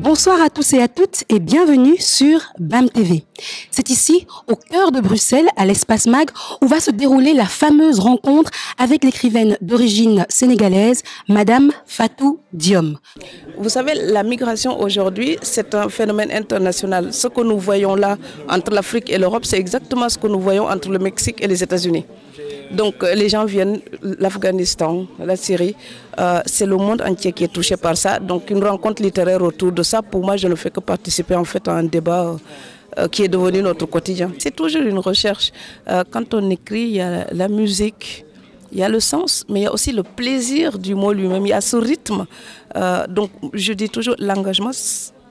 Bonsoir à tous et à toutes et bienvenue sur BAM TV. C'est ici, au cœur de Bruxelles, à l'Espace Mag, où va se dérouler la fameuse rencontre avec l'écrivaine d'origine sénégalaise, Madame Fatou Diom. Vous savez, la migration aujourd'hui, c'est un phénomène international. Ce que nous voyons là entre l'Afrique et l'Europe, c'est exactement ce que nous voyons entre le Mexique et les États-Unis. Donc les gens viennent, l'Afghanistan, la Syrie, c'est le monde entier qui est touché par ça. Donc une rencontre littéraire autour de ça, pour moi, je ne fais que participer en fait à un débat qui est devenu notre quotidien. C'est toujours une recherche. Quand on écrit, il y a la musique, il y a le sens, mais il y a aussi le plaisir du mot lui-même, il y a ce rythme. Donc je dis toujours, l'engagement,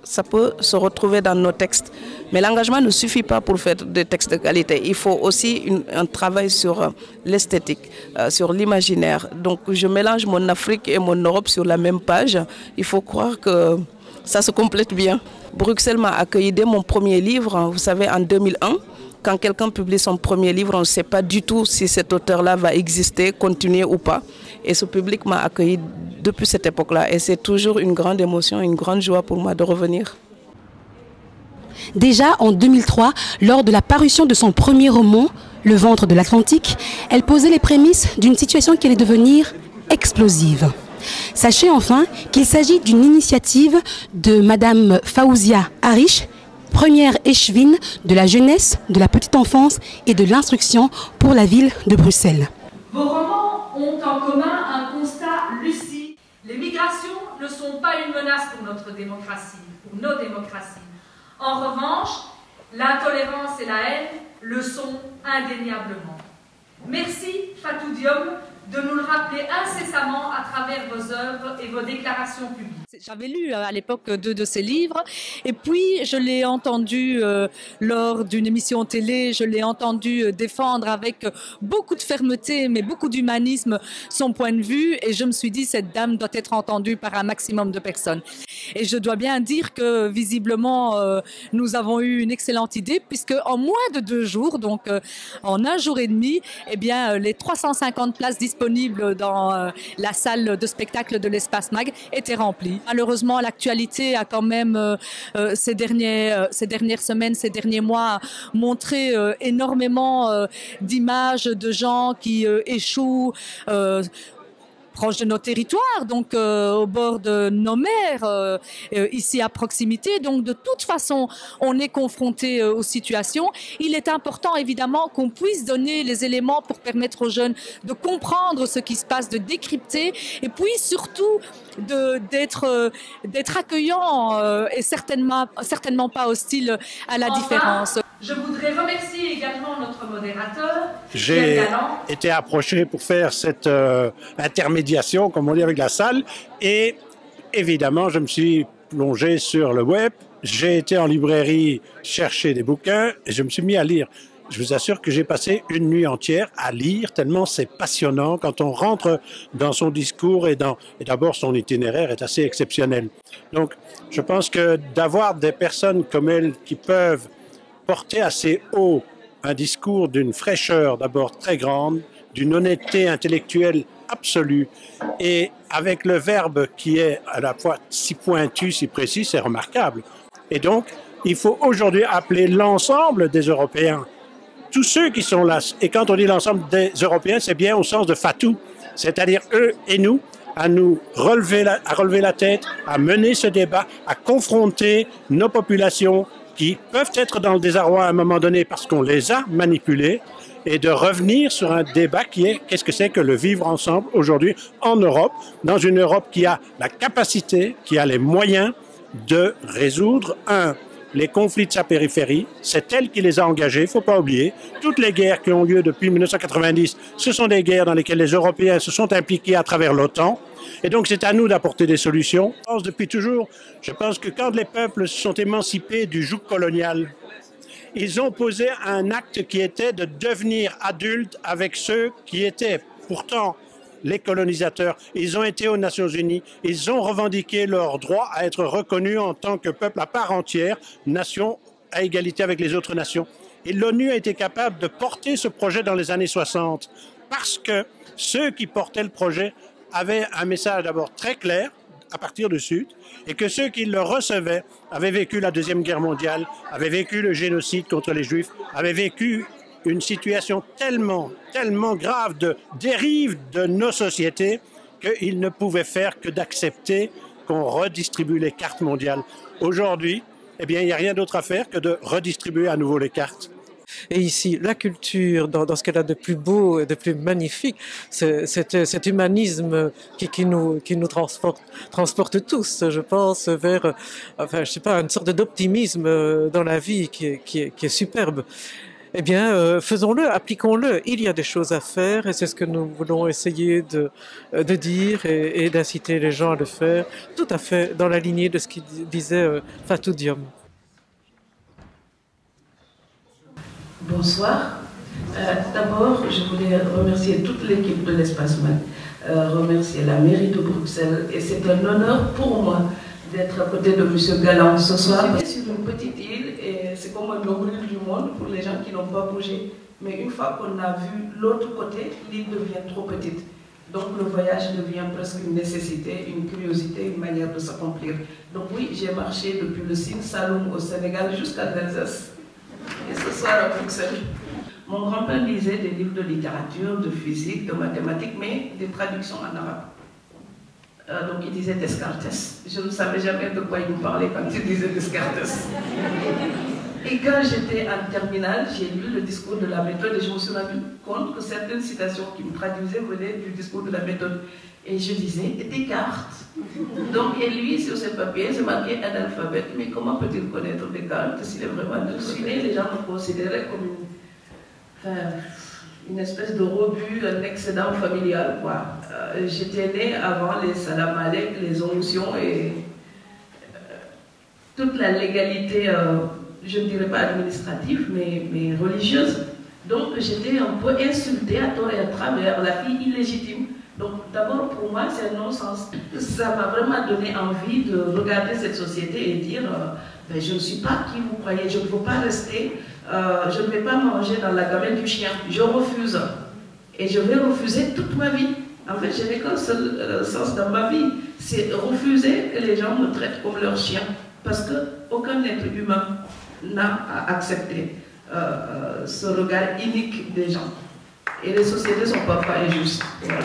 ça peut se retrouver dans nos textes. Mais l'engagement ne suffit pas pour faire des textes de qualité. Il faut aussi un travail sur l'esthétique, sur l'imaginaire. Donc je mélange mon Afrique et mon Europe sur la même page. Il faut croire que ça se complète bien. Bruxelles m'a accueilli dès mon premier livre, vous savez, en 2001. Quand quelqu'un publie son premier livre, on ne sait pas du tout si cet auteur-là va exister, continuer ou pas. Et ce public m'a accueilli depuis cette époque-là. Et c'est toujours une grande émotion, une grande joie pour moi de revenir. Déjà en 2003, lors de la parution de son premier roman, Le ventre de l'Atlantique, elle posait les prémices d'une situation qui allait devenir explosive. Sachez enfin qu'il s'agit d'une initiative de Madame Faouzia Arish, première échevine de la jeunesse, de la petite enfance et de l'instruction pour la ville de Bruxelles. Vos romans ont en commun un constat lucide. Les migrations ne sont pas une menace pour notre démocratie, pour nos démocraties. En revanche, l'intolérance et la haine le sont indéniablement. Merci Fatou Diom de nous le rappeler incessamment à travers vos œuvres et vos déclarations publiques. J'avais lu à l'époque deux de ses livres et puis je l'ai entendu lors d'une émission télé, je l'ai entendu défendre avec beaucoup de fermeté mais beaucoup d'humanisme son point de vue et je me suis dit cette dame doit être entendue par un maximum de personnes. Et je dois bien dire que visiblement nous avons eu une excellente idée puisque en moins de 2 jours, donc en 1 jour et demi, eh bien, les 350 places disponibles dans la salle de spectacle de l'Espace Mag étaient remplies. Malheureusement, l'actualité a quand même, ces dernières semaines, ces derniers mois, montré énormément d'images de gens qui échouent proche de nos territoires, donc au bord de nos mers, ici à proximité. Donc de toute façon, on est confronté aux situations. Il est important évidemment qu'on puisse donner les éléments pour permettre aux jeunes de comprendre ce qui se passe, de décrypter, et puis surtout d'être accueillant et certainement pas hostile à la différence. Je voudrais remercier également notre modérateur. J'ai été approché pour faire cette intermédiation, comme on dit, avec la salle. Et évidemment, je me suis plongé sur le web. J'ai été en librairie chercher des bouquins et je me suis mis à lire. Je vous assure que j'ai passé une nuit entière à lire, tellement c'est passionnant quand on rentre dans son discours et d'abord son itinéraire est assez exceptionnel. Donc, je pense que d'avoir des personnes comme elle qui peuvent porter assez haut un discours d'une fraîcheur d'abord très grande, d'une honnêteté intellectuelle absolue et avec le verbe qui est à la fois si pointu, si précis, c'est remarquable. Et donc, il faut aujourd'hui appeler l'ensemble des Européens, tous ceux qui sont là. Et quand on dit l'ensemble des Européens, c'est bien au sens de Fatou, c'est-à-dire eux et nous, à nous relever la tête, à mener ce débat, à confronter nos populations qui peuvent être dans le désarroi à un moment donné parce qu'on les a manipulés, et de revenir sur un débat qui est qu'est-ce que c'est que le vivre ensemble aujourd'hui en Europe, dans une Europe qui a la capacité, qui a les moyens de résoudre, les conflits de sa périphérie, c'est elle qui les a engagés, il ne faut pas oublier. Toutes les guerres qui ont lieu depuis 1990, ce sont des guerres dans lesquelles les Européens se sont impliqués à travers l'OTAN. Et donc c'est à nous d'apporter des solutions. Depuis toujours, je pense que quand les peuples se sont émancipés du joug colonial, ils ont posé un acte qui était de devenir adultes avec ceux qui étaient pourtant les colonisateurs. Ils ont été aux Nations Unies, ils ont revendiqué leur droit à être reconnus en tant que peuple à part entière, nation à égalité avec les autres nations. Et l'ONU a été capable de porter ce projet dans les années 60 parce que ceux qui portaient le projet avaient un message d'abord très clair, à partir du Sud, et que ceux qui le recevaient avaient vécu la Deuxième Guerre mondiale, avaient vécu le génocide contre les Juifs, avaient vécu une situation tellement grave de dérive de nos sociétés qu'ils ne pouvaient faire que d'accepter qu'on redistribue les cartes mondiales. Aujourd'hui, eh bien, il n'y a rien d'autre à faire que de redistribuer à nouveau les cartes. Et ici, la culture, dans ce qu'elle a de plus beau et de plus magnifique, c'est cet humanisme qui nous transporte tous, je pense, vers, enfin, je sais pas, une sorte d'optimisme dans la vie qui est superbe. Eh bien, faisons-le, appliquons-le. Il y a des choses à faire et c'est ce que nous voulons essayer de dire et d'inciter les gens à le faire, tout à fait dans la lignée de ce qu'il disait Fatou Diom. Bonsoir. D'abord, je voulais remercier toute l'équipe de l'Espace Mag, remercier la mairie de Bruxelles, et c'est un honneur pour moi d'être à côté de M. Galland ce soir. Je suis sur une petite île et c'est comme un nombril du monde pour les gens qui n'ont pas bougé. Mais une fois qu'on a vu l'autre côté, l'île devient trop petite. Donc le voyage devient presque une nécessité, une curiosité, une manière de s'accomplir. Donc oui, j'ai marché depuis le Sine Saloum au Sénégal jusqu'à l'Alsace. Et ce soir à Bruxelles. Mon grand-père lisait des livres de littérature, de physique, de mathématiques, mais des traductions en arabe. Donc il disait Descartes. Je ne savais jamais de quoi il me parlait quand il disait Descartes. Et quand j'étais en terminale, j'ai lu le discours de la méthode et je me suis rendu compte que certaines citations qui me traduisaient venaient du discours de la méthode. Et je disais Descartes. Donc, et lui, sur ce papier, c'est marqué analphabète. Mais comment peut-il connaître Descartes s'il est vraiment né? Les gens me considéraient comme une espèce de rebut, un excédent familial, quoi. J'étais née avant les salam alek, les onctions et toute la légalité, je ne dirais pas administrative, mais religieuse. Donc j'étais un peu insultée à tort et à travers, la fille illégitime. Donc d'abord pour moi c'est un non-sens. Ça m'a vraiment donné envie de regarder cette société et dire ben, je ne suis pas qui vous croyez, je ne veux pas rester, je ne vais pas manger dans la gamelle du chien, je refuse. Et je vais refuser toute ma vie. En fait, je n'ai qu'un seul sens dans ma vie, c'est refuser que les gens me traitent comme leur chien. Parce qu'aucun être humain n'a accepté ce regard inique des gens. Et les sociétés sont parfois injustes. Voilà.